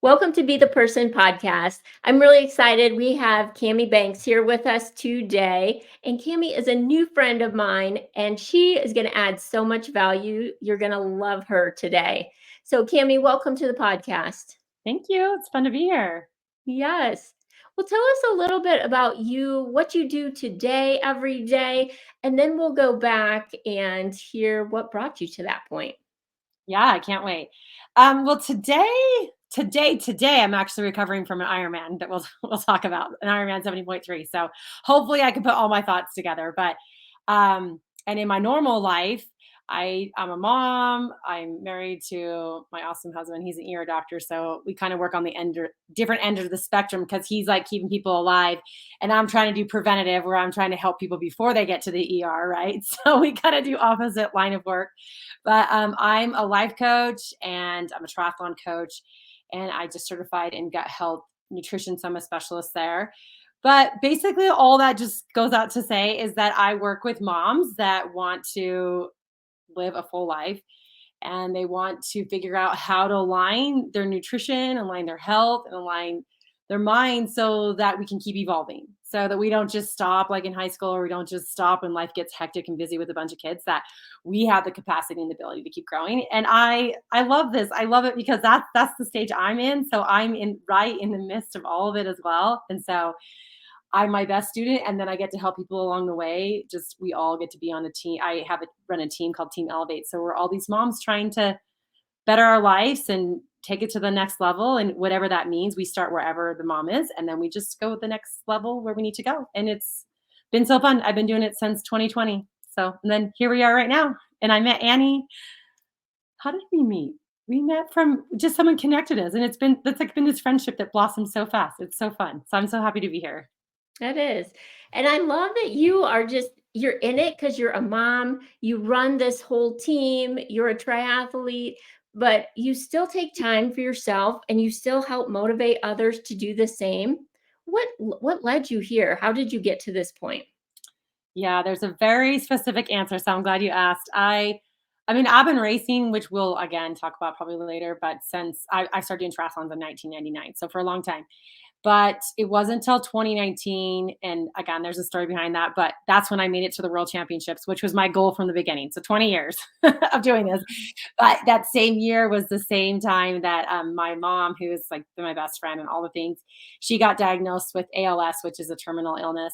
Welcome to Be the Person podcast. I'm really excited. We have Cami Banks here with us today. And Cami is a new friend of mine, and she is going to add so much value. You're going to love her today. So, Cami, welcome to the podcast. Thank you. It's fun to be here. Yes. Well, tell us a little bit about you, what you do today, every day, and then we'll go back and hear what brought you to that point. Yeah, I can't wait. Well, today, I'm actually recovering from an Ironman that we'll we'll talk about an Ironman 70.3. So hopefully, I can put all my thoughts together. And in my normal life, I'm a mom. I'm married to my awesome husband. He's an ear doctor, so we kind of work on the different end of the spectrum because he's like keeping people alive, and I'm trying to do preventative, where I'm trying to help people before they get to the ER, right? So we kind of do opposite line of work. But I'm a life coach and I'm a triathlon coach, and I just certified in gut health nutrition. So I'm a specialist there. But basically, all that just goes out to say is that I work with moms that want to live a full life, and they want to figure out how to align their nutrition, align their health, and align their mind so that we can keep evolving. So that we don't just stop like in high school, or we don't just stop when life gets hectic and busy with a bunch of kids, that we have the capacity and the ability to keep growing. And I love this. I love it because that's the stage I'm in. So I'm in right in the midst of all of it as well. And so I'm my best student, and then I get to help people along the way. Just we all get to be on a team. I have run a team called Team Elevate. So we're all these moms trying to better our lives and take it to the next level. And whatever that means, we start wherever the mom is, and then we just go with the next level where we need to go. And it's been so fun. I've been doing it since 2020. So, and then here we are right now. And I met Annie. How did we meet? We met from just someone connected us. And that's like been this friendship that blossomed so fast. It's so fun. So I'm so happy to be here. That is. And I love that you're in it because you're a mom, you run this whole team, you're a triathlete, but you still take time for yourself and you still help motivate others to do the same. What led you here? How did you get to this point? Yeah, there's a very specific answer, so I'm glad you asked. I mean, I've been racing, which we'll again talk about probably later, but since I started doing triathlons in 1999, so for a long time. But it wasn't until 2019, and again, there's a story behind that, but that's when I made it to the World Championships, which was my goal from the beginning. So 20 years of doing this. But that same year was the same time that my mom, who is like my best friend and all the things, she got diagnosed with ALS, which is a terminal illness,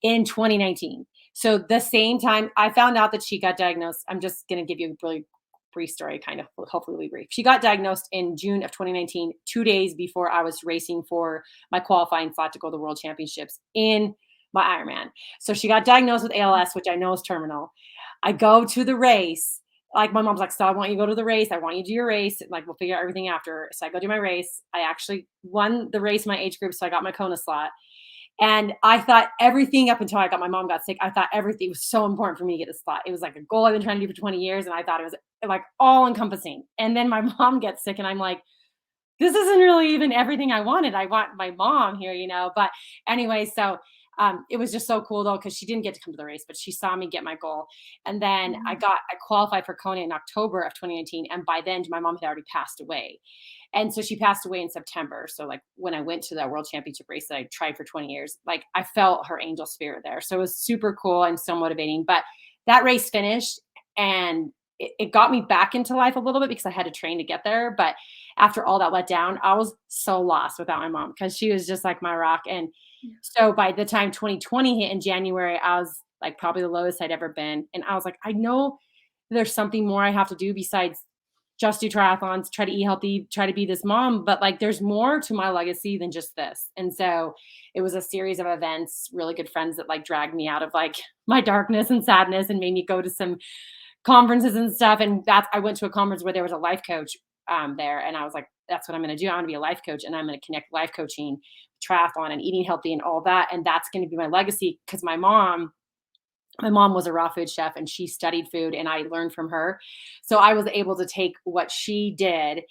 in 2019. So the same time I found out that she got diagnosed, I'm just going to give you a really brief story, kind of hopefully be brief. She got diagnosed in June of 2019, 2 days before I was racing for my qualifying slot to go to the World Championships in my Ironman. So she got diagnosed with ALS, which I know is terminal. I go to the race. Like my mom's like, so I want you to go to the race. I want you to do your race. Like we'll figure out everything after. So I go do my race. I actually won the race, my age group. So I got my Kona slot. And I thought everything up until my mom got sick, I thought everything was so important for me to get this spot. It was like a goal I've been trying to do for 20 years. And I thought it was like all encompassing. And then my mom gets sick and I'm like, this isn't really even everything I wanted. I want my mom here. But anyway, so it was just so cool though, because she didn't get to come to the race, but she saw me get my goal. And then I qualified for Kona in October of 2019. And by then my mom had already passed away. And so she passed away in September. So like when I went to that world championship race that I tried for 20 years, like I felt her angel spirit there. So it was super cool and so motivating. But that race finished, and it got me back into life a little bit because I had to train to get there. But after all that let down, I was so lost without my mom because she was just like my rock. And so by the time 2020 hit in January, I was like probably the lowest I'd ever been. And I was like, I know there's something more I have to do besides just do triathlons, try to eat healthy, try to be this mom, but like there's more to my legacy than just this. And so it was a series of events, really good friends that like dragged me out of like my darkness and sadness and made me go to some conferences and stuff. And I went to a conference where there was a life coach there. And I was like, that's what I'm going to do. I'm going to be a life coach, and I'm going to connect life coaching, triathlon, and eating healthy and all that. And that's going to be my legacy because my mom was a raw food chef and she studied food, and I learned from her. So I was able to take what she did,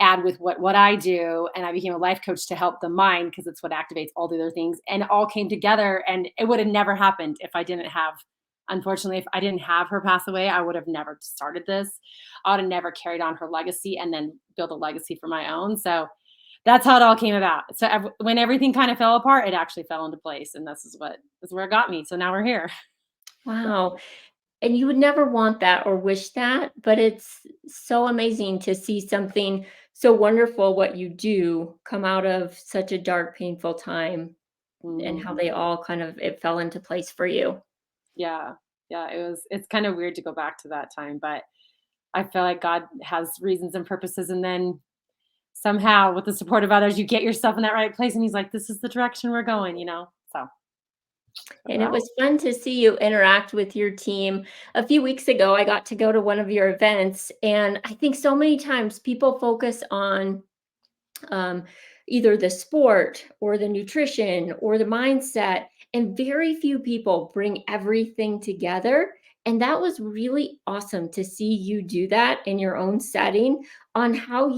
add with what I do, and I became a life coach to help the mind because it's what activates all the other things. And it all came together, and it would have never happened if I didn't have, unfortunately, if I didn't have her pass away, I would have never started this. I would have never carried on her legacy and then built a legacy for my own. So that's how it all came about. So when everything kind of fell apart, it actually fell into place, and this is where it got me. So now we're here. Wow. And you would never want that or wish that, but it's so amazing to see something so wonderful what you do come out of such a dark, painful time and Mhm. how they all kind of it fell into place for you. Yeah, yeah. It's kind of weird to go back to that time, but I feel like God has reasons and purposes, and then somehow with the support of others, you get yourself in that right place, and He's like, "This is the direction we're going," you know. So that's And it how. was fun to see you interact with your team. A few weeks ago, I got to go to one of your events, and I think so many times people focus on um, either the sport or the nutrition or the mindset. And very few people bring everything together. And that was really awesome to see you do that in your own setting on how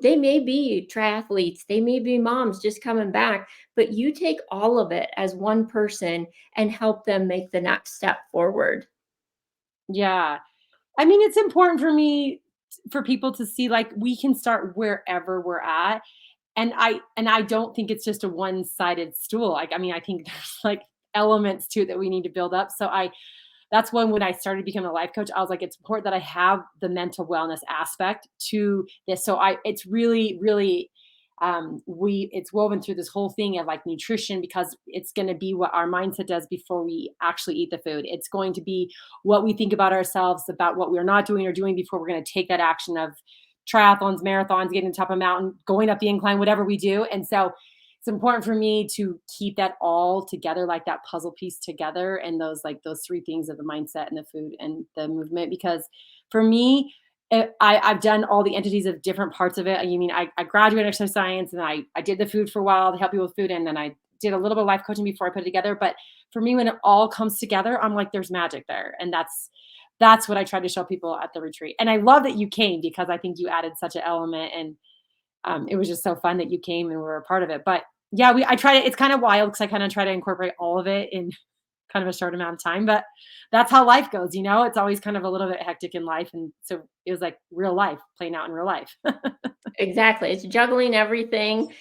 they may be triathletes, they may be moms just coming back, but you take all of it as one person and help them make the next step forward. Yeah. I mean, it's important for me for people to see like we can start wherever we're at. And I don't think it's just a one-sided stool. Like, I mean, I think there's like elements to it that we need to build up. So that's when I started becoming a life coach, I was like, it's important that I have the mental wellness aspect to this. So it's really, really, it's woven through this whole thing of like nutrition because it's going to be what our mindset does before we actually eat the food. It's going to be what we think about ourselves, about what we're not doing or doing before we're going to take that action of triathlons, marathons, getting to the top of a mountain, going up the incline, whatever we do. And so it's important for me to keep that all together, like that puzzle piece together, and those three things of the mindset and the food and the movement. Because for me, I've done all the entities of different parts of it. I mean, I graduated exercise science, and I did the food for a while to help people with food, and then I did a little bit of life coaching before I put it together. But for me, when it all comes together, I'm like, there's magic there, and that's what I try to show people at the retreat. And I love that you came because I think you added such an element, and it was just so fun that you came and were a part of it. But yeah, I try to. It's kind of wild because I kind of try to incorporate all of it in kind of a short amount of time. But that's how life goes, you know. It's always kind of a little bit hectic in life, and so it was like real life playing out in real life. Exactly. It's juggling everything.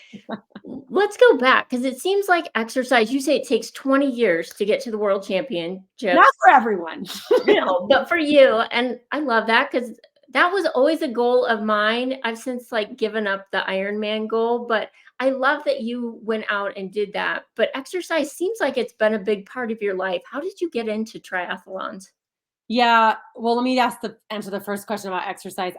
Let's go back because it seems like exercise, you say it takes 20 years to get to the world Not championships. for everyone. No, but for you, and I love that because that was always a goal of mine. I've since like given up the Ironman goal, but I love that you went out and did that. But exercise seems like it's been a big part of your life. How did you get into triathlons? Yeah, well, let me answer the first question about exercise.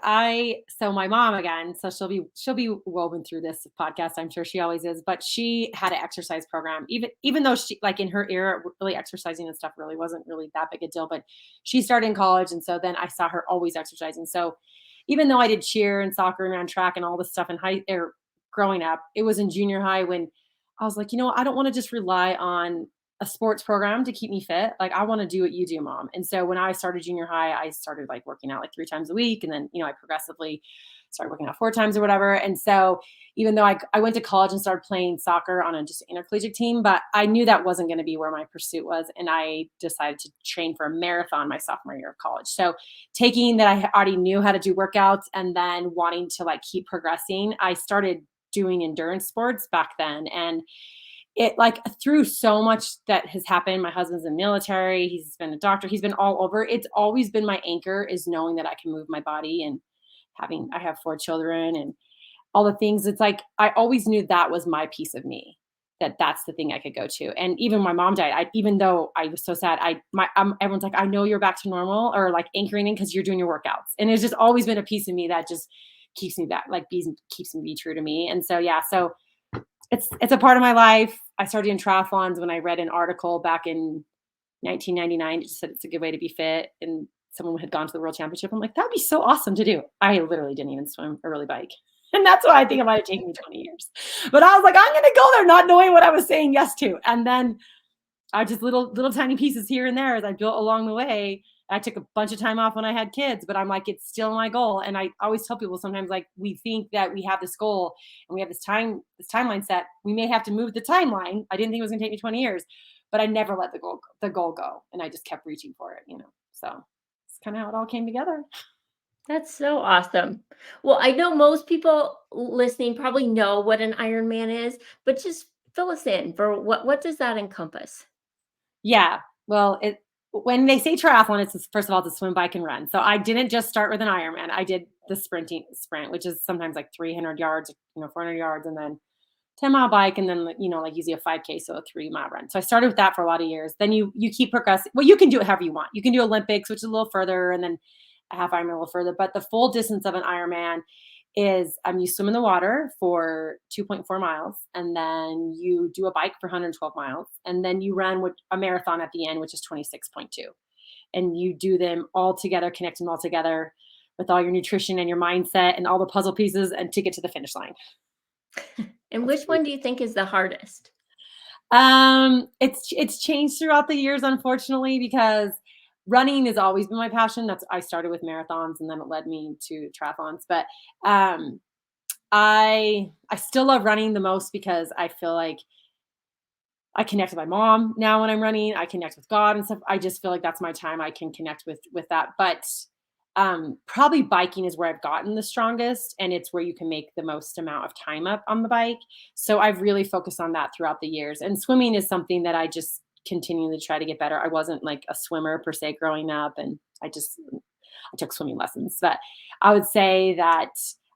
So my mom again, so she'll be woven through this podcast. I'm sure she always is, but she had an exercise program. Even though she like in her era, really exercising and stuff really wasn't really that big a deal. But she started in college, and so then I saw her always exercising. So even though I did cheer and soccer and ran track and all this stuff in high or growing up, it was in junior high when I was like, I don't want to just rely on a sports program to keep me fit. Like I want to do what you do, mom. And so when I started junior high, I started like working out like 3 times a week. And then, I progressively started working out 4 times or whatever. And so even though I went to college and started playing soccer on a just intercollegiate team, but I knew that wasn't going to be where my pursuit was. And I decided to train for a marathon my sophomore year of college. So taking that I already knew how to do workouts and then wanting to like keep progressing, I started doing endurance sports back then. And it like through so much that has happened. My husband's in the military, he's been a doctor, he's been all over. It's always been my anchor is knowing that I can move my body and I have 4 children and all the things. It's like I always knew that was my piece of me, that's the thing I could go to. And even my mom died, even though I was so sad, everyone's like, I know you're back to normal or like anchoring in because you're doing your workouts. And it's just always been a piece of me that just keeps me back, like keeps me be true to me. And so yeah, so it's a part of my life. I started in triathlons when I read an article back in 1999. It just said it's a good way to be fit, and someone had gone to the world championship. I'm like, that'd be so awesome to do. I literally didn't even swim or really bike, and that's why I think it might have taken me 20 years. But I was like, I'm going to go there, not knowing what I was saying yes to, and then I just little tiny pieces here and there as I built along the way. I took a bunch of time off when I had kids, but I'm like, it's still my goal. And I always tell people sometimes like we think that we have this goal and we have this timeline set. We may have to move the timeline. I didn't think it was gonna take me 20 years, but I never let the goal go. And I just kept reaching for it. So it's kind of how it all came together. That's so awesome. Well, I know most people listening probably know what an Ironman is, but just fill us in for what does that encompass? Yeah. Well, it when they say triathlon, first of all, it's a swim, bike, and run. So I didn't just start with an Ironman. I did the sprint, which is sometimes like 300 yards, 400 yards, and then 10-mile bike, and then like, like usually a 5K, so a 3-mile run. So I started with that for a lot of years. Then you keep progressing. Well, you can do it however you want. You can do Olympics, which is a little further, and then a half Ironman a little further. But the full distance of an Ironman is you swim in the water for 2.4 miles, and then you do a bike for 112 miles, and then you run with a marathon at the end, which is 26.2. And you do them all together, connect them all together with all your nutrition and your mindset and all the puzzle pieces and to get to the finish line. And That's which pretty one do you think is the hardest? It's changed throughout the years, unfortunately, because running has always been my passion. I started with marathons and then it led me to triathlons. But um, I still love running the most because I feel like I connect with my mom now when I'm running. I connect with God and stuff. I just feel like that's my time. I can connect with that. But probably biking is where I've gotten the strongest, and it's where you can make the most amount of time up on the bike. So I've really focused on that throughout the years. And swimming is something that I just continually try to get better. I wasn't like a swimmer per se growing up, and I took swimming lessons, but I would say that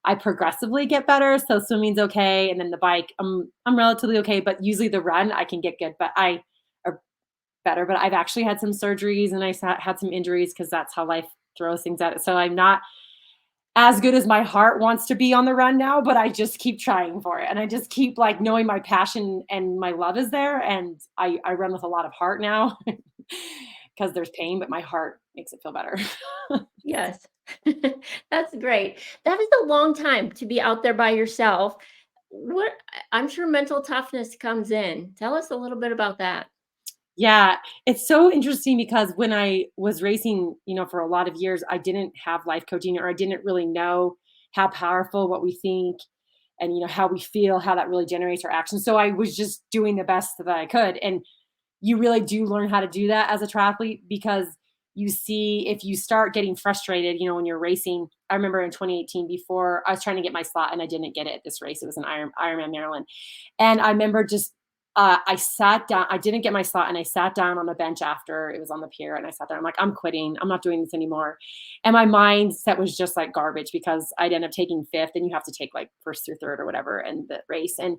I progressively get better. So swimming's okay, and then the bike, I'm relatively okay, but usually the run I can get good, but I are better. But I've actually had some surgeries and had some injuries because that's how life throws things at it. So I'm not as good as my heart wants to be on the run now, but I just keep trying for it, and I just keep like knowing my passion and my love is there, and I run with a lot of heart now because there's pain, but my heart makes it feel better. Yes. That's great. That is a long time to be out there by yourself. What I'm sure mental toughness comes in. Tell us a little bit about that. Yeah, it's so interesting because when I was racing, for a lot of years, I didn't have life coaching or I didn't really know how powerful what we think and how we feel, how that really generates our action. So I was just doing the best that I could. And you really do learn how to do that as a triathlete because you see if you start getting frustrated, when you're racing. I remember in 2018 before I was trying to get my slot and I didn't get it at this race. It was an Ironman Maryland. And I remember just I sat down. I didn't get my slot, and I sat down on a bench after it was on the pier. And I sat there. I'm like, I'm quitting. I'm not doing this anymore. And my mindset was just like garbage because I'd end up taking fifth, and you have to take like first through third or whatever in the race. And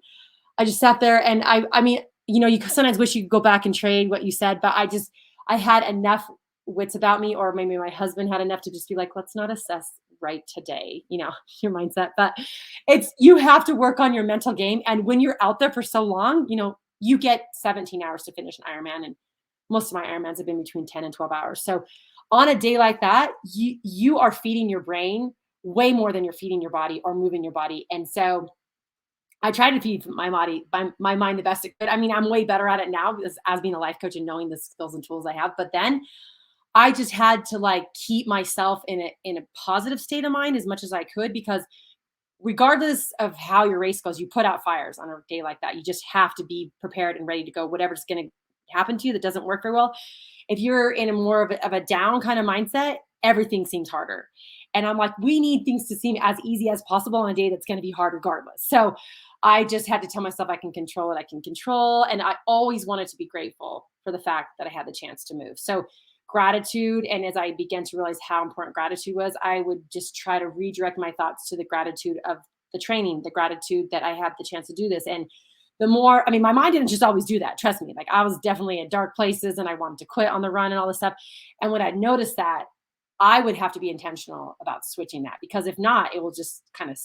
I just sat there, and I mean, you sometimes wish you could go back and trade what you said, but I had enough wits about me, or maybe my husband had enough to just be like, let's not assess right today, your mindset. But you have to work on your mental game. And when you're out there for so long, you get 17 hours to finish an Ironman. And most of my Ironmans have been between 10 and 12 hours. So on a day like that, you are feeding your brain way more than you're feeding your body or moving your body. And so I try to feed my mind the best it could. I mean, I'm way better at it now as being a life coach and knowing the skills and tools I have. But then I just had to like keep myself in a positive state of mind as much as I could because regardless of how your race goes, you put out fires on a day like that. You just have to be prepared and ready to go. Whatever's going to happen to you that doesn't work very well. If you're in a more of a down kind of mindset, everything seems harder. And I'm like, we need things to seem as easy as possible on a day that's going to be hard regardless. So I just had to tell myself I can control what I can control. And I always wanted to be grateful for the fact that I had the chance to move. So gratitude. And as I began to realize how important gratitude was, I would just try to redirect my thoughts to the gratitude of the training, the gratitude that I had the chance to do this. And the more, I mean, my mind didn't just always do that. Trust me. Like I was definitely in dark places and I wanted to quit on the run and all this stuff. And when I noticed that, I would have to be intentional about switching that because if not, it will just kind of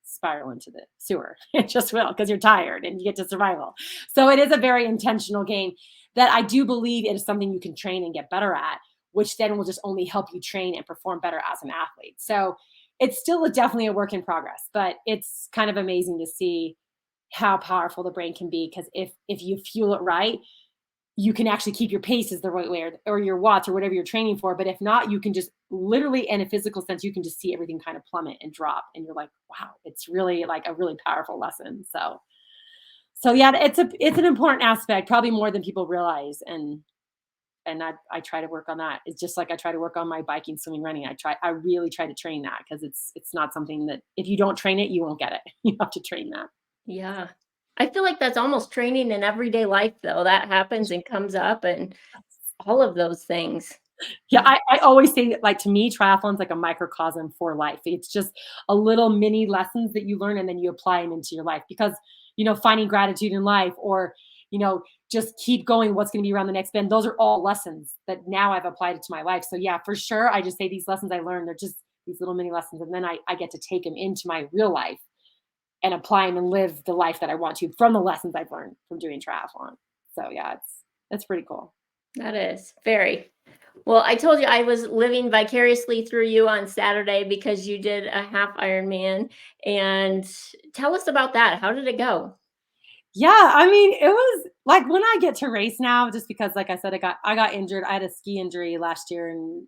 spiral into the sewer. It just will because you're tired and you get to survival. So it is a very intentional game that I do believe it is something you can train and get better at, which then will just only help you train and perform better as an athlete. So it's still definitely a work in progress, but it's kind of amazing to see how powerful the brain can be because if you fuel it right, you can actually keep your paces the right way or your watts or whatever you're training for. But if not, you can just literally in a physical sense, you can just see everything kind of plummet and drop. And you're like, wow, it's really like a really powerful lesson. So yeah, it's an important aspect, probably more than people realize. And And I try to work on that. It's just like I try to work on my biking, swimming, running. I really try to train that because it's not something that if you don't train it, you won't get it. You have to train that. Yeah. I feel like that's almost training in everyday life, though. That happens and comes up and all of those things. Yeah, I always say that, like, to me, triathlon's like a microcosm for life. It's just a little mini lessons that you learn and then you apply them into your life because, finding gratitude in life or, just keep going, what's going to be around the next bend. Those are all lessons that now I've applied it to my life. So yeah, for sure. I just say these lessons I learned, they're just these little mini lessons. And then I get to take them into my real life and apply them and live the life that I want to from the lessons I've learned from doing triathlon. So yeah, it's pretty cool. That is very. Well, I told you I was living vicariously through you on Saturday because you did a half Ironman. And tell us about that. How did it go? Yeah, I mean, it was like when I get to race now, just because, like I said, I got injured. I had a ski injury last year in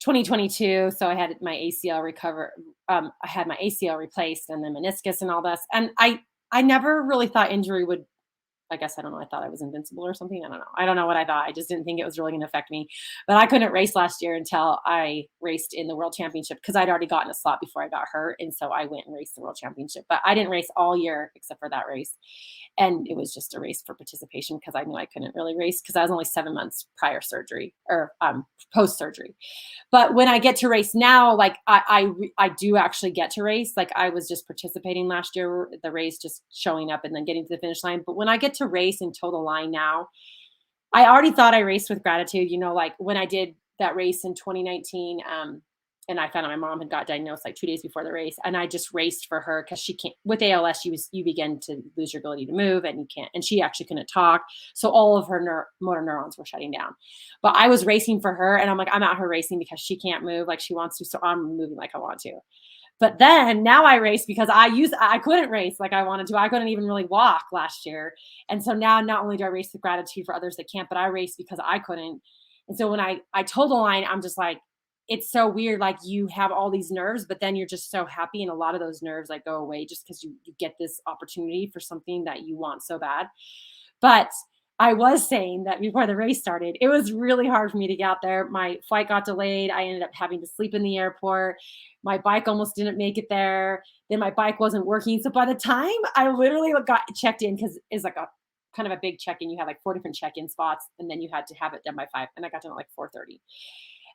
2022, so I had my ACL recover. I had my ACL replaced and then meniscus and all this. And I never really thought injury would I guess I don't know. I thought I was invincible or something. I don't know. I don't know what I thought. I just didn't think it was really going to affect me. But I couldn't race last year until I raced in the World Championship because I'd already gotten a slot before I got hurt, and so I went and raced the World Championship. But I didn't race all year except for that race, and it was just a race for participation because I knew I couldn't really race because I was only 7 months prior surgery or post surgery. But when I get to race now, like I do actually get to race. Like I was just participating last year, the race, just showing up and then getting to the finish line. But when I get to race and toe the line now, I already thought I raced with gratitude. Like when I did that race in 2019, and I found out my mom had got diagnosed like 2 days before the race, and I just raced for her because she can't with ALS. You begin to lose your ability to move, and you can't. And she actually couldn't talk, so all of her motor neurons were shutting down. But I was racing for her, and I'm like, I'm out here racing because she can't move like she wants to, so I'm moving like I want to. But then now I race because I couldn't race like I wanted to. I couldn't even really walk last year. And so now not only do I race with gratitude for others that can't, but I race because I couldn't. And so when I told the line, I'm just like, it's so weird. Like you have all these nerves, but then you're just so happy. And a lot of those nerves like go away just because you get this opportunity for something that you want so bad. But I was saying that before the race started, it was really hard for me to get out there. My flight got delayed. I ended up having to sleep in the airport. My bike almost didn't make it there. Then my bike wasn't working. So by the time I literally got checked in, because it's like a kind of a big check-in, you had like 4 different check-in spots, and then you had to have it done by 5. And I got done at like 4:30.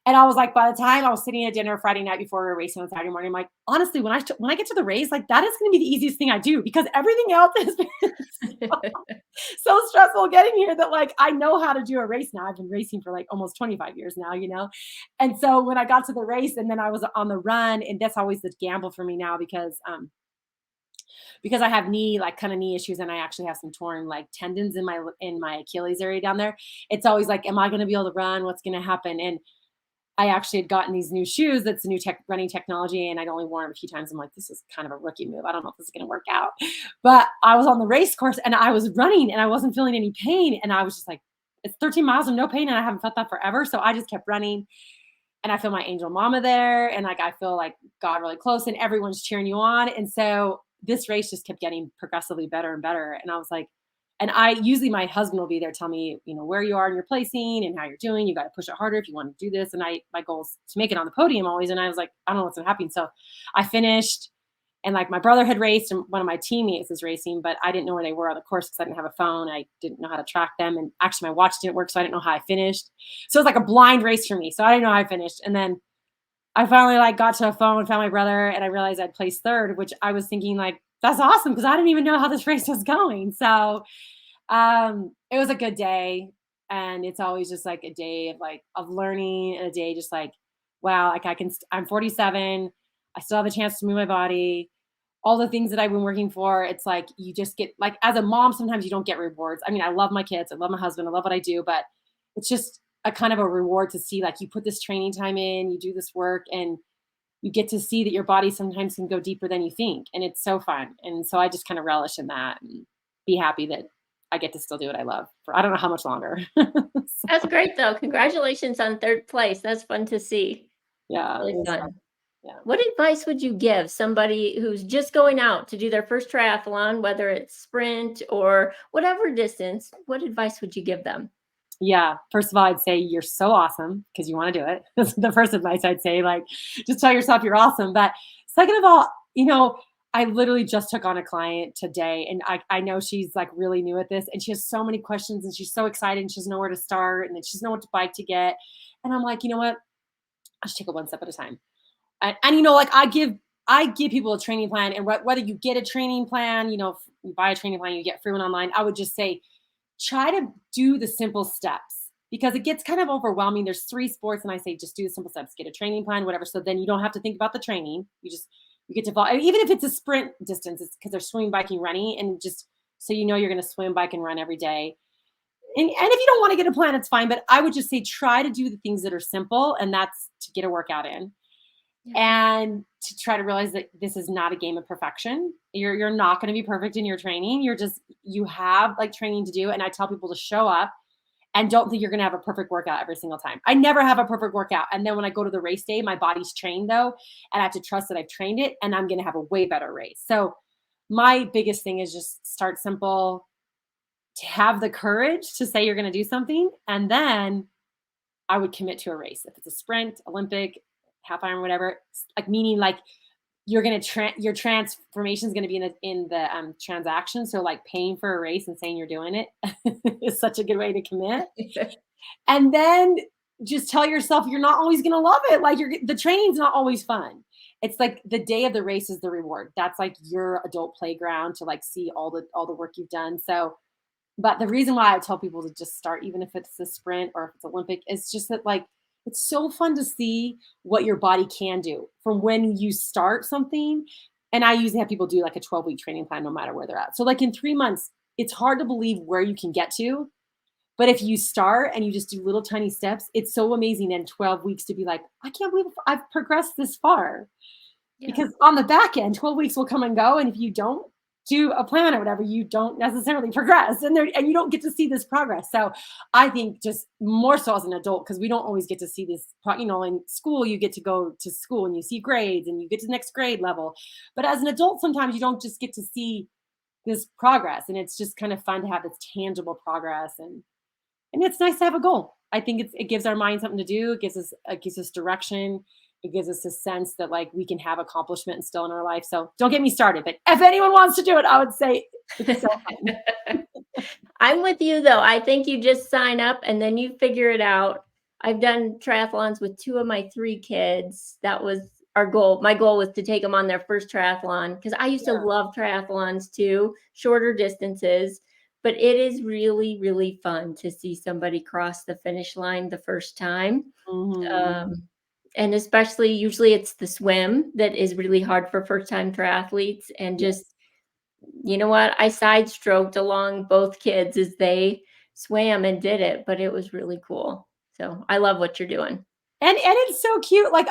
And I was like, by the time I was sitting at dinner Friday night before we were racing on Saturday morning, I'm like, honestly, when I get to the race, like that is going to be the easiest thing I do because everything else has been so stressful getting here that like I know how to do a race now. I've been racing for like almost 25 years now. And so when I got to the race and then I was on the run, and that's always the gamble for me now because I have kind of knee issues and I actually have some torn like tendons in my Achilles area down there. It's always like, am I going to be able to run? What's going to happen? And I actually had gotten these new shoes. That's a new running technology. And I'd only worn them a few times. I'm like, this is kind of a rookie move. I don't know if this is going to work out. But I was on the race course and I was running and I wasn't feeling any pain. And I was just like, it's 13 miles of no pain. And I haven't felt that forever. So I just kept running. And I feel my angel mama there. And like, I feel like God really close and everyone's cheering you on. And so this race just kept getting progressively better and better. And I was like, and I usually my husband will be there, tell me, where you are in your placing and how you're doing. You got to push it harder if you want to do this. And my goal is to make it on the podium always. And I was like, I don't know what's going to happen. So I finished, and like my brother had raced and one of my teammates was racing, but I didn't know where they were on the course because I didn't have a phone. I didn't know how to track them. And actually my watch didn't work, so I didn't know how I finished. So it was like a blind race for me. So I didn't know how I finished. And then I finally like got to a phone, found my brother, and I realized I'd placed third, which I was thinking like, that's awesome because I didn't even know how this race was going. So it was a good day, and it's always just like a day of learning, and a day just like, wow, like I'm 47, I still have a chance to move my body, all the things that I've been working for. It's like you just get like, as a mom, sometimes you don't get rewards. I mean, I love my kids, I love my husband, I love what I do, but it's just a kind of a reward to see like you put this training time in, you do this work, and you get to see that your body sometimes can go deeper than you think. And it's so fun. And so I just kind of relish in that and be happy that I get to still do what I love for I don't know how much longer. That's great, though. Congratulations on third place. That's fun to see. Yeah, it Really was fun. fun. Yeah. What advice would you give somebody who's just going out to do their first triathlon, whether it's sprint or whatever distance? What advice would you give them? Yeah. First of all, I'd say you're so awesome because you want to do it. That's the first advice I'd say. Like, just tell yourself you're awesome. But second of all, I literally just took on a client today, and I know she's like really new at this, and she has so many questions, and she's so excited, and she doesn't know where to start, and then she doesn't know what bike to get. And I'm like, you know what? I should take it one step at a time. And like I give people a training plan, and whether you get a training plan, if you buy a training plan, you get free one online. I would just say try to do the simple steps because it gets kind of overwhelming. There's 3 sports, and I say just do the simple steps. Get a training plan, whatever. So then you don't have to think about the training. You get to follow, even if it's a sprint distance, it's because they're swimming, biking, running, and just so you're going to swim, bike, and run every day. And if you don't want to get a plan, it's fine. But I would just say try to do the things that are simple, and that's to get a workout in Yeah. and to try to realize that this is not a game of perfection. You're not going to be perfect in your training. You have like training to do, and I tell people to show up and don't think you're going to have a perfect workout every single time. I never have a perfect workout, and then when I go to the race day, my body's trained though, and I have to trust that I've trained it, and I'm going to have a way better race. So my biggest thing is just start simple, to have the courage to say you're going to do something, and then I would commit to a race. If it's a sprint, Olympic, half iron, whatever, like meaning like you're gonna your transformation is gonna be in the transaction. So like paying for a race and saying you're doing it is such a good way to commit. And then just tell yourself you're not always gonna love it. Like the training's not always fun. It's like the day of the race is the reward. That's like your adult playground to like see all the work you've done. So but the reason why I tell people to just start, even if it's a sprint or if it's Olympic, is just that like it's so fun to see what your body can do from when you start something. And I usually have people do like a 12-week training plan no matter where they're at. So like in 3 months, it's hard to believe where you can get to. But if you start and you just do little tiny steps, it's so amazing in 12 weeks to be like, I can't believe I've progressed this far. Yeah. Because on the back end, 12 weeks will come and go. And if you don't do a plan or whatever, you don't necessarily progress and you don't get to see this progress. So I think just more so as an adult, because we don't always get to see this, in school, you get to go to school and you see grades and you get to the next grade level. But as an adult, sometimes you don't just get to see this progress. And it's just kind of fun to have this tangible progress. And it's nice to have a goal. I think it gives our mind something to do. It gives us direction. It gives us a sense that like we can have accomplishment still in our life. So don't get me started. But if anyone wants to do it, I would say it's so fun. I'm with you though. I think you just sign up and then you figure it out. I've done triathlons with 2 of my 3 kids. That was our goal. My goal was to take them on their first triathlon because I used to Yeah. love triathlons too, shorter distances. But it is really, really fun to see somebody cross the finish line the first time. Mhm. Um, and especially usually it's the swim that is really hard for first time triathletes and just Yes. you know what? I side stroked along both kids as they swam and did it, but it was really cool. So I love what you're doing. And it's so cute. Like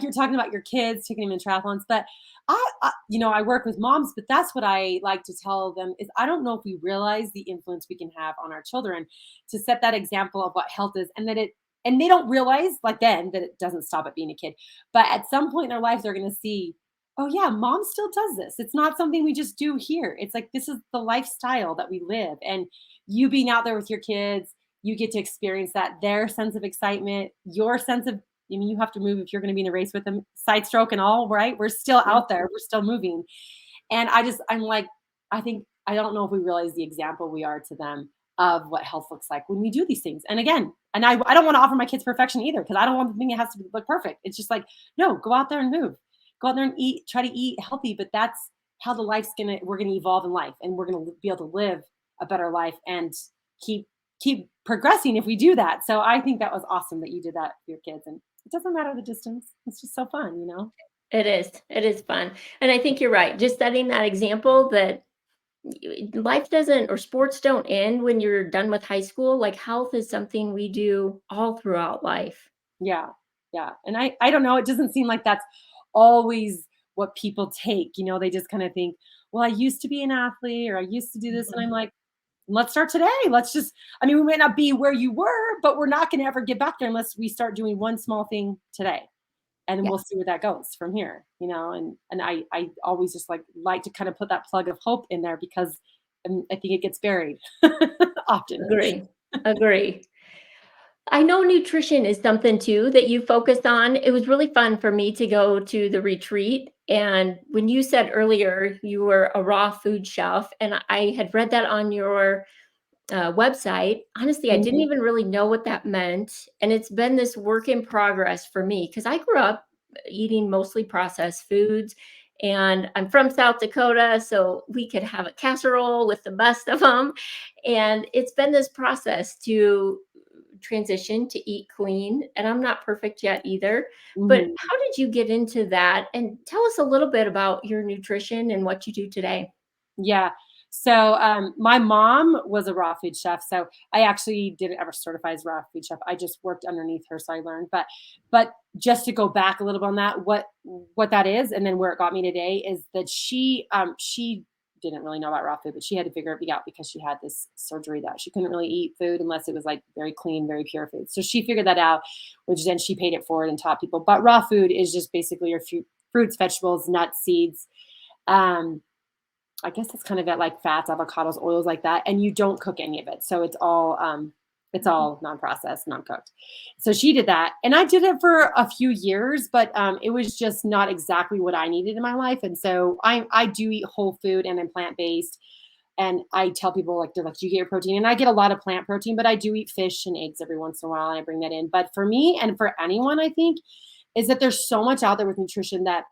you're talking about your kids taking them in triathlons, but I work with moms, but that's what I like to tell them is I don't know if we realize the influence we can have on our children to set that example of what health is, and they don't realize like then that it doesn't stop at being a kid, but at some point in their lives they're going to see, oh yeah, mom still does this. It's not something we just do here. It's like this is the lifestyle that we live, and you being out there with your kids, you get to experience that, their sense of excitement, your sense of, you have to move if you're going to be in a race with them, side stroke and all, right? We're still Yeah, out there, we're still moving. And I'm like, I don't know if we realize the example we are to them of what health looks like when we do these things. And again, I don't want to offer my kids perfection either because I don't want the thing it has to look perfect. It's just like, no, go out there and move, go out there and eat, try to eat healthy. But that's how we're gonna evolve in life, and we're gonna be able to live a better life and keep progressing if we do that. So I think that was awesome that you did that for your kids, and it doesn't matter the distance. It's just so fun. it is. It is fun. And I think you're right. Just setting that example that life doesn't or sports don't end when you're done with high school. Like health is something we do all throughout life. Yeah. Yeah. And I don't know, it doesn't seem like that's always what people take. They just kind of think, well, I used to be an athlete or I used to do this. And I'm Mhm. like, let's start today. We might not be where you were, but we're not going to ever get back there unless we start doing one small thing today. And then Yeah, we'll see where that goes from here. And I always just like to kind of put that plug of hope in there because I think it gets buried often. agree. Agree. I know nutrition is something too that you focused on. It was really fun for me to go to the retreat. And when you said earlier you were a raw food chef, and I had read that on your website, honestly, I didn't Mhm, even really know what that meant. And it's been this work in progress for me because I grew up eating mostly processed foods. And I'm from South Dakota, so we could have a casserole with the best of them. And it's been this process to transition to eat clean. And I'm not perfect yet either. But mhm. how did you get into that? And tell us a little bit about your nutrition and what you do today. Yeah. So, my mom was a raw food chef, so I actually didn't ever certify as raw food chef. I just worked underneath her, so I learned. But just to go back a little bit on that, what that is, and then where it got me today is that she didn't really know about raw food, but she had to figure it out because she had this surgery that she couldn't really eat food unless it was like very clean, very pure food. So she figured that out, which then she paid it forward and taught people. But raw food is just basically your fruits, vegetables, nuts, seeds. Um, I guess it's kind of at like fats, avocados, oils like that, and you don't cook any of it. So it's all non-processed, non-cooked. So she did that, and I did it for a few years, but it was just not exactly what I needed in my life. And so I do eat whole food and I'm plant-based. And I tell people like they're like, "Do you get your protein?" And I get a lot of plant protein, but I do eat fish and eggs every once in a while, and I bring that in. But for me and for anyone, I think is that there's so much out there with nutrition that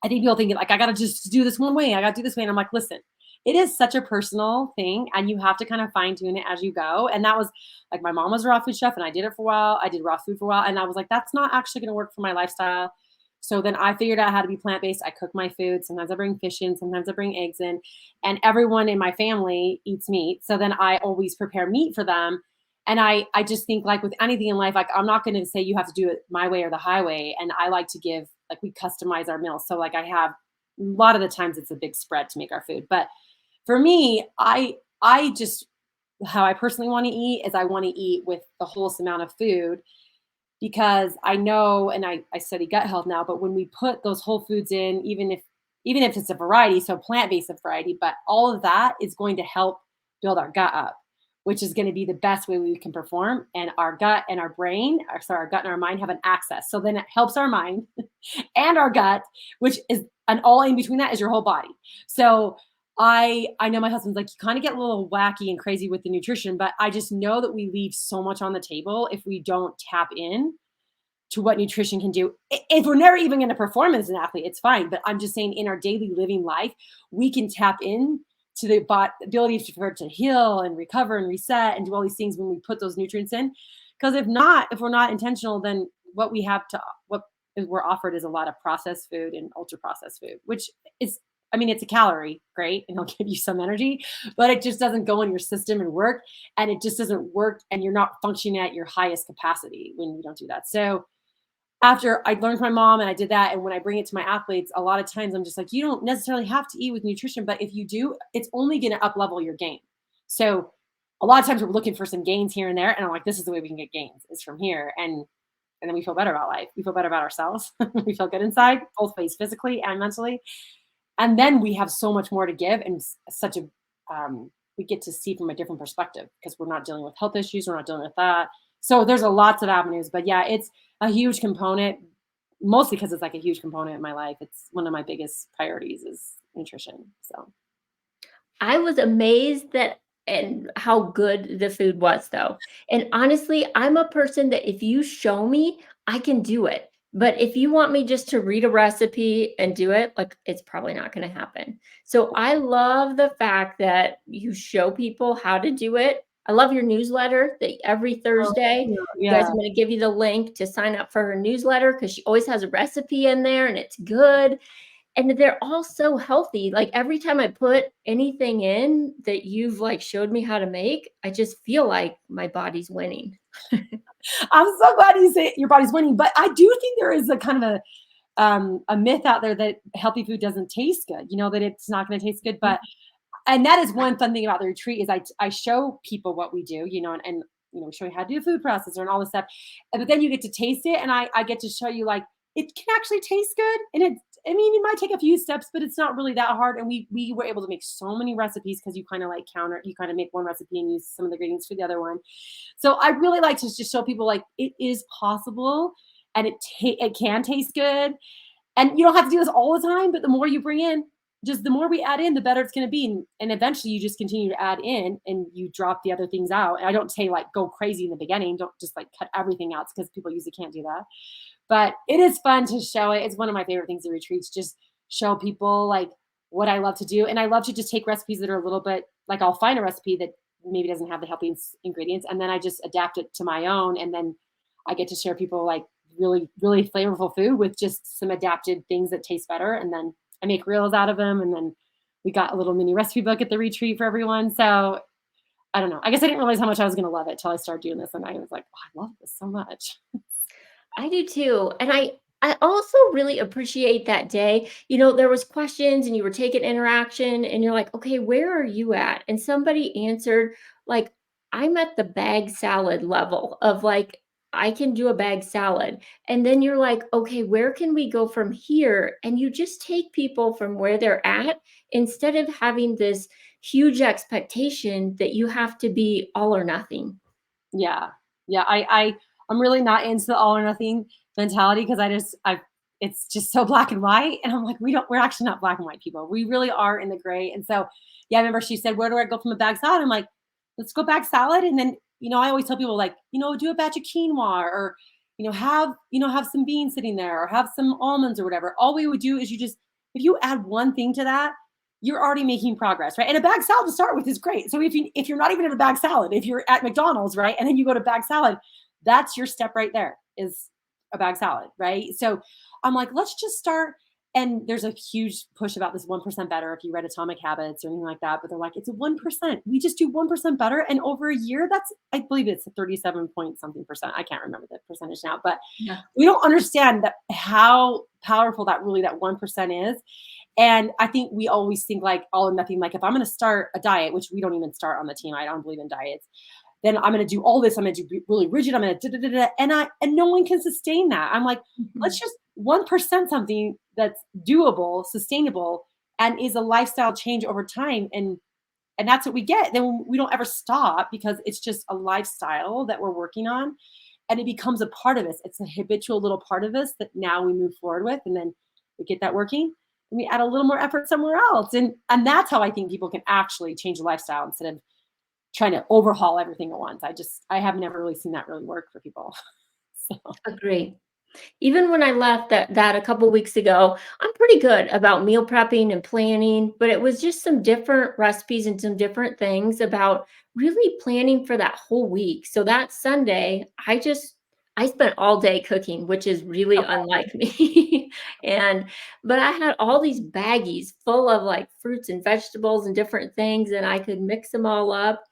I think people think like, I got to just do this one way. I got to do this way. And I'm like, listen, it is such a personal thing and you have to kind of fine tune it as you go. And that was like, my mom was a raw food chef and I did it for a while. I did raw food for a while. And I was like, that's not actually going to work for my lifestyle. So then I figured out how to be plant based. I cook my food. Sometimes I bring fish in, sometimes I bring eggs in, and everyone in my family eats meat. So then I always prepare meat for them. And I just think like with anything in life, like I'm not going to say you have to do it my way or the highway. And I like to give like we customize our meals. So like I have a lot of the times it's a big spread to make our food. But for me, I just how I personally want to eat is I want to eat with the wholesome amount of food because I know and I study gut health now, but when we put those whole foods in, even if it's a variety, so plant-based variety, but all of that is going to help build our gut up, which is going to be the best way we can perform. And our gut and our brain, or sorry, our gut and our mind have an access. So then it helps our mind and our gut, which is and all in between that is your whole body. So I know my husband's like, you kind of get a little wacky and crazy with the nutrition, but I just know that we leave so much on the table if we don't tap in to what nutrition can do. If we're never even going to perform as an athlete, it's fine. But I'm just saying, in our daily living life, we can tap in to the ability for it to heal and recover and reset and do all these things when we put those nutrients in. Because if not, if we're not intentional, then what we're offered is a lot of processed food and ultra processed food, which is I mean, it's a calorie, great, and it'll give you some energy, but it just doesn't go in your system and work, and it just doesn't work, and you're not functioning at your highest capacity when you don't do that. So after I learned from my mom and I did that, and when I bring it to my athletes, a lot of times I'm just like, you don't necessarily have to eat with nutrition, but if you do, it's only going to up level your game. So a lot of times we're looking for some gains here and there, and I'm like, this is the way we can get gains is from here, and then we feel better about life. We feel better about ourselves. We feel good inside, both ways, physically and mentally. And then we have so much more to give, and such a we get to see from a different perspective because we're not dealing with health issues. We're not dealing with that. So there's a lots of avenues, but yeah, it's a huge component, mostly because it's like a huge component in my life. It's one of my biggest priorities is nutrition. So I was amazed that and how good the food was though. And honestly, I'm a person that if you show me, I can do it. But if you want me just to read a recipe and do it, like it's probably not going to happen. So I love the fact that you show people how to do it. I love your newsletter that every oh, Thursday, you guys, yeah. I'm going to give you the link to sign up for her newsletter because she always has a recipe in there and it's good. And they're all so healthy. Like every time I put anything in that you've like showed me how to make, I just feel like my body's winning. I'm so glad you say your body's winning, but I do think there is a kind of a myth out there that healthy food doesn't taste good. You know that it's not going to taste good, but and that is one fun thing about the retreat is I show people what we do, and we show you how to do a food processor and all this stuff. But then you get to taste it, and I get to show you like it can actually taste good, and I mean, it might take a few steps, but it's not really that hard. And we were able to make so many recipes because you kind of like counter, you kind of make one recipe and use some of the ingredients for the other one. So I really like to just show people like it is possible and it can taste good. And you don't have to do this all the time, but the more you bring in, just the more we add in, the better it's going to be. And eventually you just continue to add in and you drop the other things out. And I don't say like go crazy in the beginning. Don't just like cut everything out because people usually can't do that. But it is fun to show it. It's one of my favorite things at retreats, just show people like what I love to do. And I love to just take recipes that are a little bit like I'll find a recipe that maybe doesn't have the healthy ingredients and then I just adapt it to my own. And then I get to share people like really, really flavorful food with just some adapted things that taste better. And then I make reels out of them. And then we got a little mini recipe book at the retreat for everyone. So I don't know. I guess I didn't realize how much I was going to love it till I started doing this. And I was like, oh, I love this so much. I do too. And I also really appreciate that day. There was questions and you were taking interaction and you're like, "Okay, where are you at?" And somebody answered like, "I'm at the bag salad level of like I can do a bag salad." And then you're like, "Okay, where can we go from here?" And you just take people from where they're at instead of having this huge expectation that you have to be all or nothing. Yeah. Yeah, I'm really not into the all or nothing mentality because I it's just so black and white, and I'm like, we're actually not black and white people. We really are in the gray, and so, yeah, I remember she said, "Where do I go from a bag salad?" I'm like, "Let's go bag salad," and then, I always tell people like, do a batch of quinoa or, have some beans sitting there or have some almonds or whatever. All we would do is if you add one thing to that, you're already making progress, right? And a bag salad to start with is great. So if you're not even in a bag salad, if you're at McDonald's, right, and then you go to bag salad, that's your step right there is a bag salad, right? So I'm like, let's just start. And there's a huge push about this 1% better if you read Atomic Habits or anything like that. But they're like, it's a 1%. We just do 1% better. And over a year, I believe it's a 37 point something percent. I can't remember the percentage now, but Yeah. we don't understand that how powerful that 1% is. And I think we always think like all or nothing. Like if I'm going to start a diet, which we don't even start on the team, I don't believe in diets. Then I'm going to do all this. I'm going to do really rigid. I'm going to da, da, da, da, and no one can sustain that. I'm like, let's Mhm. just 1% something that's doable, sustainable, and is a lifestyle change over time. And that's what we get. Then we don't ever stop because it's just a lifestyle that we're working on, and it becomes a part of us. It's a habitual little part of us that now we move forward with, and then we get that working and we add a little more effort somewhere else. And that's how I think people can actually change a lifestyle instead of trying to overhaul everything at once. I have never really seen that really work for people. So Agree. Even when I left that a couple weeks ago, I'm pretty good about meal prepping and planning, but it was just some different recipes and some different things about really planning for that whole week. So that Sunday, I spent all day cooking, which is really okay. unlike me. But I had all these baggies full of like fruits and vegetables and different things, and I could mix them all up.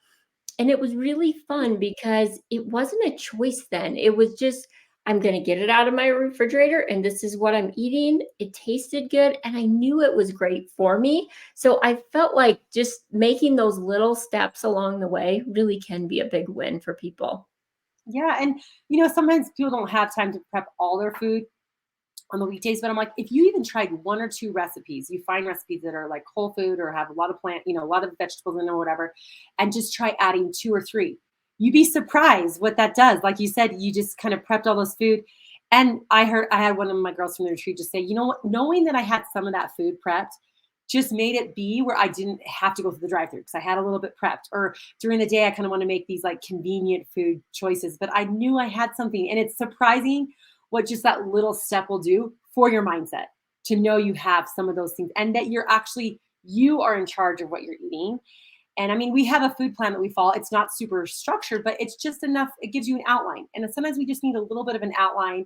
And it was really fun because it wasn't a choice then. It was just, I'm going to get it out of my refrigerator and this is what I'm eating. It tasted good and I knew it was great for me. So I felt like just making those little steps along the way really can be a big win for people. Yeah. And sometimes people don't have time to prep all their food on the weekdays, but I'm like, if you even tried one or two recipes, you find recipes that are like whole food or have a lot of a lot of vegetables in them or whatever, and just try adding two or three. You'd be surprised what that does. Like you said, you just kind of prepped all this food. And I had one of my girls from the retreat just say, you know what, knowing that I had some of that food prepped just made it be where I didn't have to go through the drive through because I had a little bit prepped. Or during the day, I kind of want to make these like convenient food choices, but I knew I had something. And it's surprising what just that little step will do for your mindset to know you have some of those things and that you are in charge of what you're eating. And I mean, we have a food plan that we follow. It's not super structured, but it's just enough. It gives you an outline. And sometimes we just need a little bit of an outline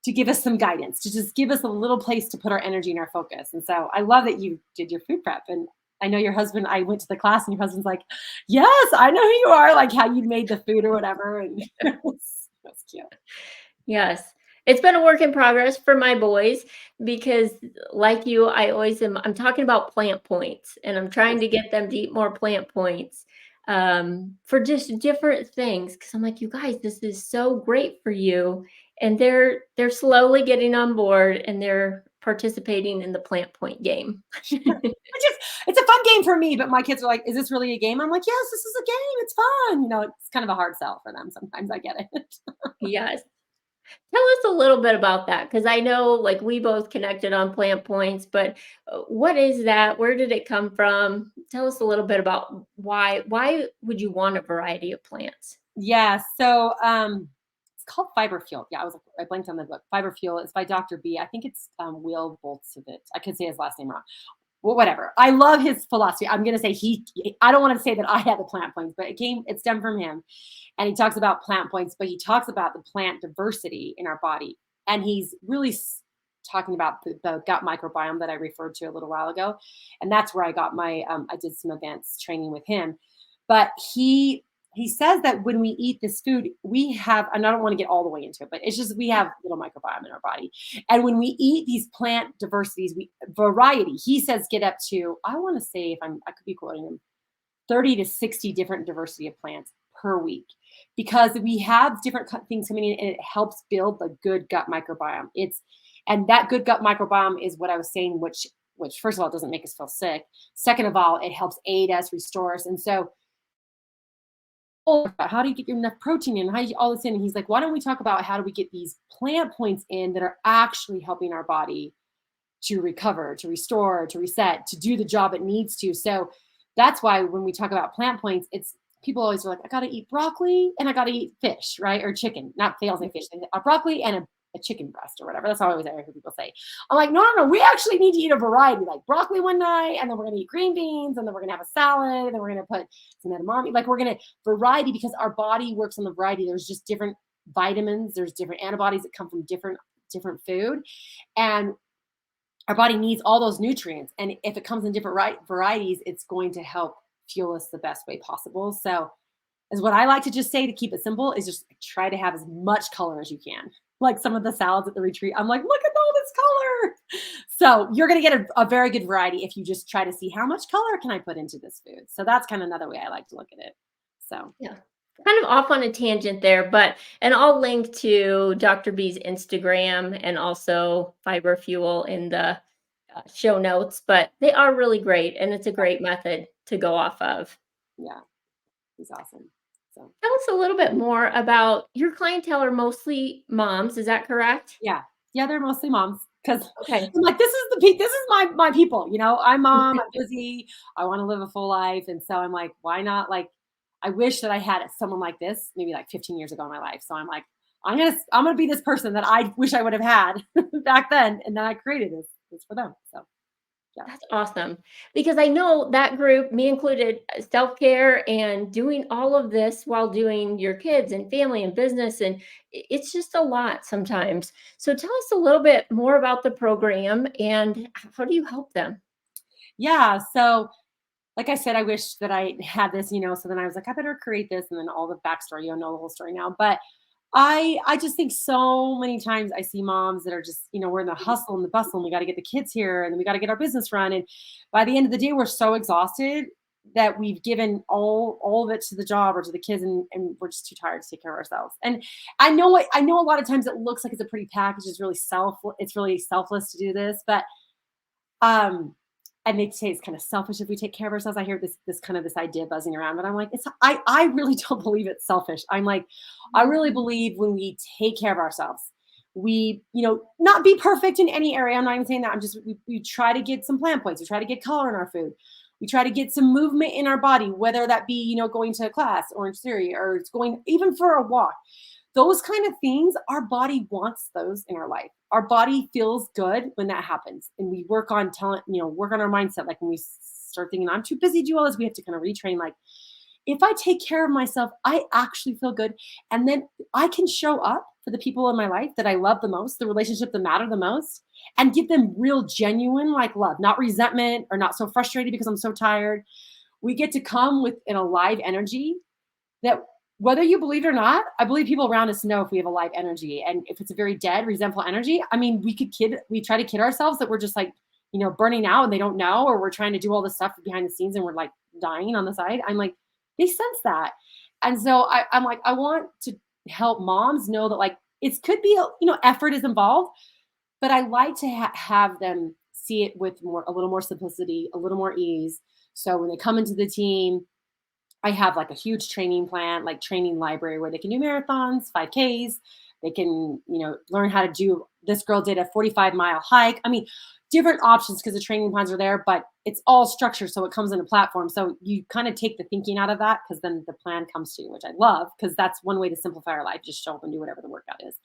to give us some guidance, to just give us a little place to put our energy and our focus. And so I love that you did your food prep. And I know your husband, I went to the class and your husband's like, yes, I know who you are, like how you made the food or whatever. And that's cute. Yes. It's been a work in progress for my boys because like you, I'm talking about plant points and I'm trying Yes. to get them to eat more plant points for just different things. Cause I'm like, you guys, this is so great for you. And they're slowly getting on board and they're participating in the plant point game. It's a fun game for me, but my kids are like, "Is this really a game?" I'm like, "Yes, this is a game. It's fun." It's kind of a hard sell for them sometimes. I get it. Yes. Tell us a little bit about that, because I know, like, we both connected on plant points, but what is that? Where did it come from? Tell us a little bit about why would you want a variety of plants? Yeah, so, it's called Fiber Fuel. Yeah, I blanked on the book. Fiber Fuel. It's by Dr. B. I think it's, Will Boltzovich. I could say his last name wrong. Well, whatever. I love his philosophy. I'm gonna say I don't wanna say that I had the plant points, but it stemmed from him. And he talks about plant points, but he talks about the plant diversity in our body. And he's really talking about the gut microbiome that I referred to a little while ago. And that's where I got I did some advanced training with him. But he says that when we eat this food, we have, and I don't want to get all the way into it, but it's just we have little microbiome in our body. And when we eat these plant diversities, variety, he says get up to, I want to say, I could be quoting him, 30 to 60 different diversity of plants per week, because we have different things coming in and it helps build the good gut microbiome. And that good gut microbiome is what I was saying, which first of all doesn't make us feel sick. Second of all, it helps aid us, restore us. And so how do you get enough protein in? How do you all this in? And he's like, why don't we talk about how do we get these plant points in that are actually helping our body to recover, to restore, to reset, to do the job it needs to. So that's why when we talk about plant points, it's people always are like, I got to eat broccoli and I got to eat fish, right? Or chicken, not fails like fish, a broccoli and a chicken breast or whatever. That's how I always hear people say. I'm like, no, no, no. We actually need to eat a variety, like broccoli one night, and then we're going to eat green beans, and then we're going to have a salad, and then we're going to put some edamame. Like we're going to variety because our body works on the variety. There's just different vitamins. There's different antibodies that come from different food. And our body needs all those nutrients. And if it comes in different varieties, it's going to help fuel us the best way possible. So is what I like to just say to keep it simple is just try to have as much color as you can. Like some of the salads at the retreat, I'm like, look at all this color. So you're going to get a very good variety if you just try to see how much color can I put into this food. So that's kind of another way I like to look at it. So Yeah. Kind of off on a tangent there, and I'll link to Dr. B's Instagram and also Fiber Fuel in the show notes, but they are really great and it's a great method to go off of. yeah, he's awesome. So Tell us a little bit more about your clientele are mostly moms, is that correct? yeah, yeah, they're mostly moms because Okay. I'm like, this is my people. I'm mom. I'm busy. I want to live a full life, and so I'm like, why not? Like, I wish that I had someone like this maybe like 15 years ago in my life. So I'm like, I'm gonna be this person that I wish I would have had back then, and then I created this for them. So yeah. That's awesome. Because I know that group, me included, self-care and doing all of this while doing your kids and family and business. And it's just a lot sometimes. So tell us a little bit more about the program and how do you help them? Yeah. So like I said, I wish that I had this, so then I was like, I better create this. And then all the backstory, you'll know the whole story now. But I just think so many times I see moms that are just, we're in the hustle and the bustle and we got to get the kids here and then we got to get our business run. And by the end of the day, we're so exhausted that we've given all of it to the job or to the kids and we're just too tired to take care of ourselves. And I know a lot of times it looks like it's a pretty package. It's really selfless to do this, but um, and they say it's kind of selfish if we take care of ourselves. I hear this idea buzzing around, but I'm like, I really don't believe it's selfish. I'm like, I really believe when we take care of ourselves, we, not be perfect in any area. I'm not even saying that. We try to get some plant points. We try to get color in our food. We try to get some movement in our body, whether that be, going to a class or in theory, or it's going even for a walk. Those kind of things, our body wants those in our life. Our body feels good when that happens. And we work on work on our mindset. Like when we start thinking, I'm too busy to do all this, we have to kind of retrain. Like, if I take care of myself, I actually feel good. And then I can show up for the people in my life that I love the most, the relationship that matter the most, and give them real, genuine, like love, not resentment or not so frustrated because I'm so tired. We get to come with an alive energy that whether you believe it or not, I believe people around us know if we have a live energy. And if it's a very dead, resentful energy, I mean, we try to kid ourselves that we're just like, burning out and they don't know, or we're trying to do all this stuff behind the scenes and we're like dying on the side. I'm like, they sense that. And so I'm like, I want to help moms know that like, it could be, effort is involved, but I like to have them see it with a little more simplicity, a little more ease. So when they come into the team, I have like a huge training plan, like training library where they can do marathons, 5Ks. They can, learn how to do. This girl did a 45-mile hike. I mean, different options because the training plans are there, but it's all structured. So it comes in a platform. So you kind of take the thinking out of that because then the plan comes to you, which I love because that's one way to simplify our life. Just show up and do whatever the workout is.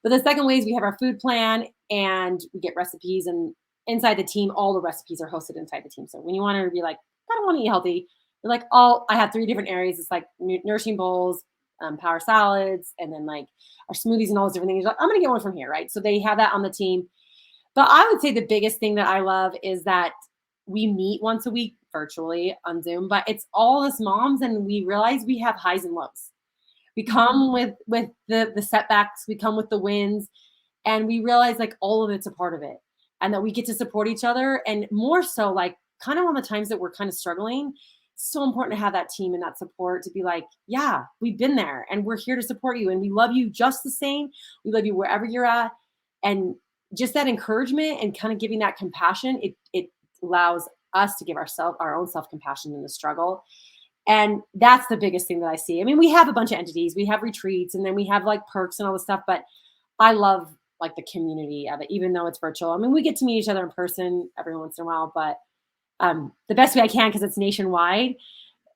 But the second way is we have our food plan and we get recipes, and inside the team, all the recipes are hosted inside the team. So when you want to be like, I don't want to eat healthy, you're like, I have 3 different areas. It's like nourishing bowls, power salads, and then like our smoothies and all those different things. You're like, I'm going to get one from here, right? So they have that on the team. But I would say the biggest thing that I love is that we meet once a week virtually on Zoom, but it's all us moms, and we realize we have highs and lows. We Mhm. come with the setbacks, we come with the wins, and we realize like all of it's a part of it, and that we get to support each other, and more so like kind of on the times that we're kind of struggling. It's so important to have that team and that support to be like, yeah, we've been there and we're here to support you and we love you just the same. We love you wherever you're at. And just that encouragement and kind of giving that compassion, it allows us to give ourselves our own self-compassion in the struggle. And that's the biggest thing that I see. I mean, we have a bunch of entities, we have retreats, and then we have like perks and all this stuff, but I love like the community of it, even though it's virtual. I mean, we get to meet each other in person every once in a while, but the best way I can, because it's nationwide,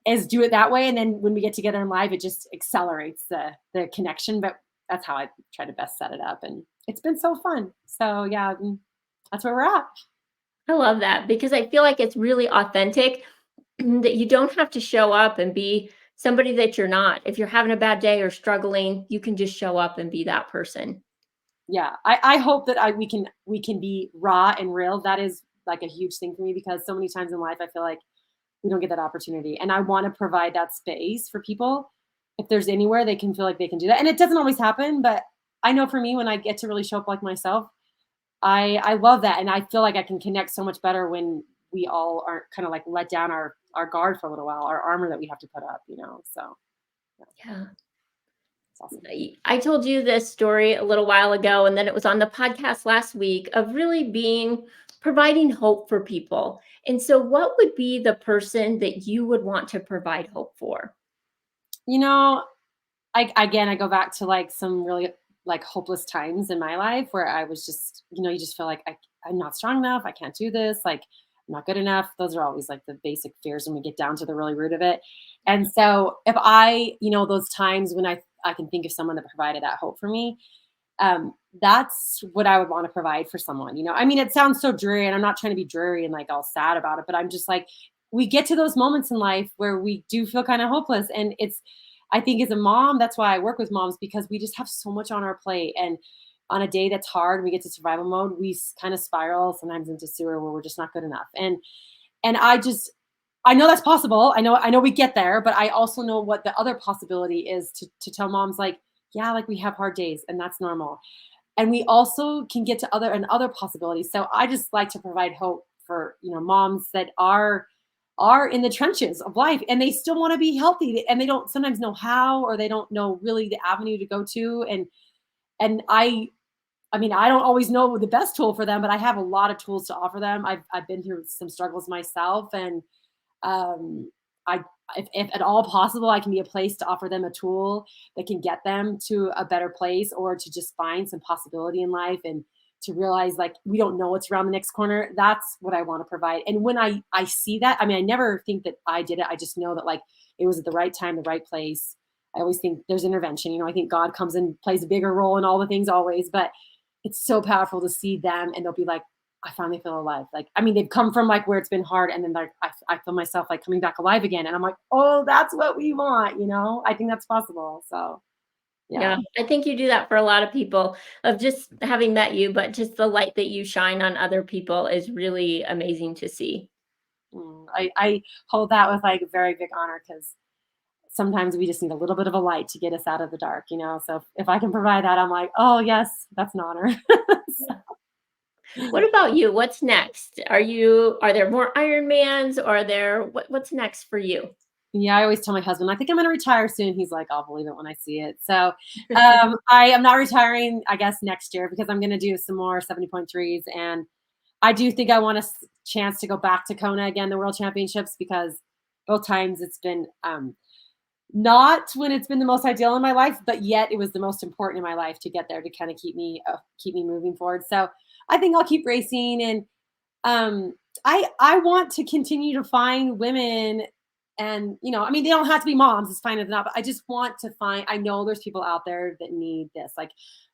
is do it that way. And then when we get together in live, it just accelerates the connection. But that's how I try to best set it up. And it's been so fun. So yeah, that's where we're at. I love that because I feel like it's really authentic that you don't have to show up and be somebody that you're not. If you're having a bad day or struggling, you can just show up and be that person. Yeah, I hope that we can be raw and real. That is like a huge thing for me because so many times in life I feel like we don't get that opportunity, and I want to provide that space for people. If there's anywhere they can feel like they can do that, and it doesn't always happen, but I know for me when I get to really show up like myself, I love that, and I feel like I can connect so much better when we all aren't kind of like let down our guard for a little while, our armor that we have to put up. So yeah, Yeah. it's awesome. I told you this story a little while ago, and then it was on the podcast last week of really being providing hope for people. And so, what would be the person that you would want to provide hope for? You know, I go back to like some really like hopeless times in my life where I was just, you just feel like I'm not strong enough. I can't do this. Like I'm not good enough. Those are always like the basic fears when we get down to the really root of it. And so if those times when I can think of someone that provided that hope for me, that's what I would want to provide for someone. I mean, it sounds so dreary, and I'm not trying to be dreary and like all sad about it, but I'm just like, we get to those moments in life where we do feel kind of hopeless. And I think as a mom, that's why I work with moms because we just have so much on our plate. And on a day that's hard, we get to survival mode, we kind of spiral sometimes into sewer where we're just not good enough. And I know that's possible. I know we get there, but I also know what the other possibility is to tell moms like, yeah, like we have hard days and that's normal. And we also can get to other possibilities. So I just like to provide hope for, moms that are in the trenches of life and they still want to be healthy and they don't sometimes know how, or they don't know really the avenue to go to. And I mean, I don't always know the best tool for them, but I have a lot of tools to offer them. I've been through some struggles myself, and um, I, if at all possible, I can be a place to offer them a tool that can get them to a better place, or to just find some possibility in life and to realize like we don't know what's around the next corner. That's what I want to provide. And when I see that, I mean, I never think that I did it. I just know that like it was at the right time, the right place. I always think there's intervention. I think God comes and plays a bigger role in all the things always, but it's so powerful to see them and they'll be like, I finally feel alive. Like, I mean, they've come from like where it's been hard, and then like I feel myself like coming back alive again. And I'm like, oh, that's what we want. I think that's possible. So yeah. Yeah, I think you do that for a lot of people of just having met you, but just the light that you shine on other people is really amazing to see. I hold that with like very big honor because sometimes we just need a little bit of a light to get us out of the dark. So if I can provide that, I'm like, oh yes, that's an honor. What about you? What's next? Are there more Ironmans? Are there what's next for you? Yeah, I always tell my husband, "I think I'm gonna retire soon." He's like, "I'll believe it when I see it." So, I am not retiring, I guess, next year because I'm gonna do some more 70.3s, and I do think I want a chance to go back to Kona again, the World Championships, because both times it's been not when it's been the most ideal in my life, but yet it was the most important in my life to get there to kind of keep me moving forward. So I think I'll keep racing, and um, I want to continue to find women, and I mean, they don't have to be moms. It's fine if not, but I just want to find. I know there's people out there that need this, like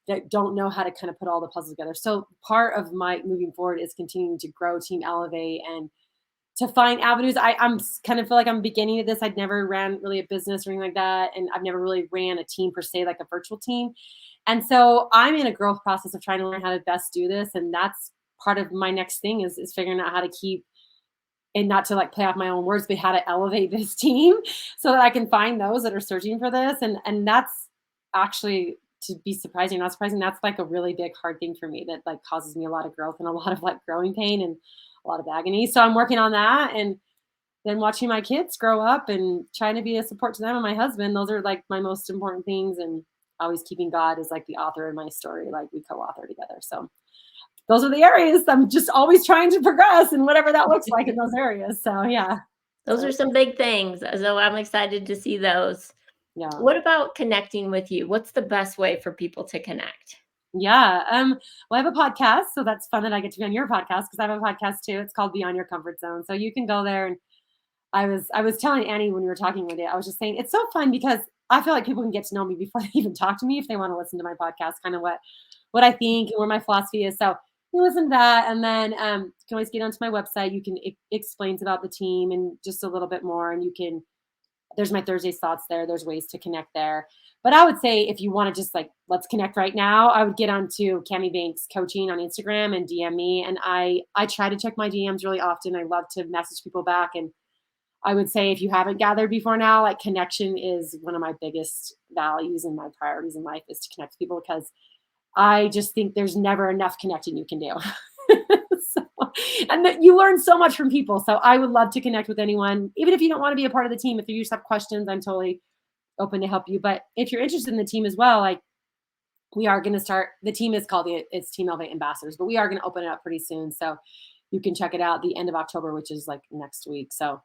that don't know how to kind of put all the puzzles together. So part of my moving forward is continuing to grow Team Elevate and to find avenues. Kind of feel like I'm beginning of this. I'd never ran really a business or anything like that, and I've never really ran a team per se, like a virtual team. And so I'm in a growth process of trying to learn how to best do this, and that's part of my next thing is figuring out how to keep, and not to like play off my own words, but how to elevate this team so that I can find those that are searching for this. And that's actually, to be surprising, not surprising, that's like a really big hard thing for me that like causes me a lot of growth and a lot of like growing pain and a lot of agony. So I'm working on that, and then watching my kids grow up and trying to be a support to them and my husband. Those are like my most important things. And always keeping God as like the author of my story, like we co-author together. So those are the areas I'm just always trying to progress, and whatever that looks like in those areas. So yeah. Those So are some big things. So I'm excited to see those. yeah. What about connecting with you? What's the best way for people to connect? Yeah. Well, I have a podcast, so that's fun that I get to be on your podcast because I have a podcast too. It's called Beyond Your Comfort Zone. So you can go there, and I was telling Annie when we were talking with it, I was just saying it's so fun because I feel like people can get to know me before they even talk to me if they want to listen to my podcast, kind of what I think and where my philosophy is. So you listen to that, and then you can always get onto my website. You can, it explains about the team and just a little bit more, and you can, there's my Thursday's thoughts there. There's ways to connect there. But I would say if you want to just like, let's connect right now, I would get onto Cami Banks Coaching on Instagram and DM me. And I try to check my DMs really often. I love to message people back. And I would say if you haven't gathered before now, like connection is one of my biggest values and my priorities in life is to connect with people, because I just think there's never enough connecting you can do. So, and that you learn so much from people. So I would love to connect with anyone, even if you don't want to be a part of the team. If you just have questions, I'm totally open to help you. But if you're interested in the team as well, like we are going to start, the team is called it's Team Elevate Ambassadors, but we are going to open it up pretty soon. So you can check it out the end of October, which is like next week. So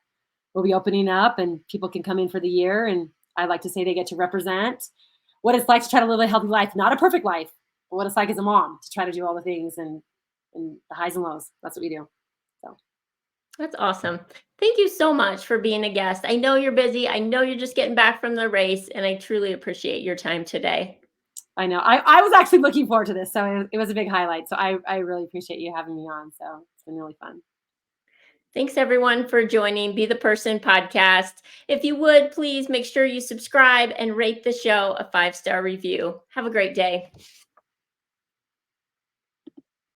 we'll be opening up and people can come in for the year. And I like to say they get to represent what it's like to try to live a healthy life, not a perfect life, but what it's like as a mom to try to do all the things and the highs and lows. That's what we do. So That's awesome. Thank you so much for being a guest. I know you're busy. I know you're just getting back from the race, and I truly appreciate your time today. I know I was actually looking forward to this. So it was a big highlight. So I really appreciate you having me on. So it's been really fun. Thanks everyone for joining Be the Person podcast. If you would, please make sure you subscribe and rate the show a 5-star review. Have a great day.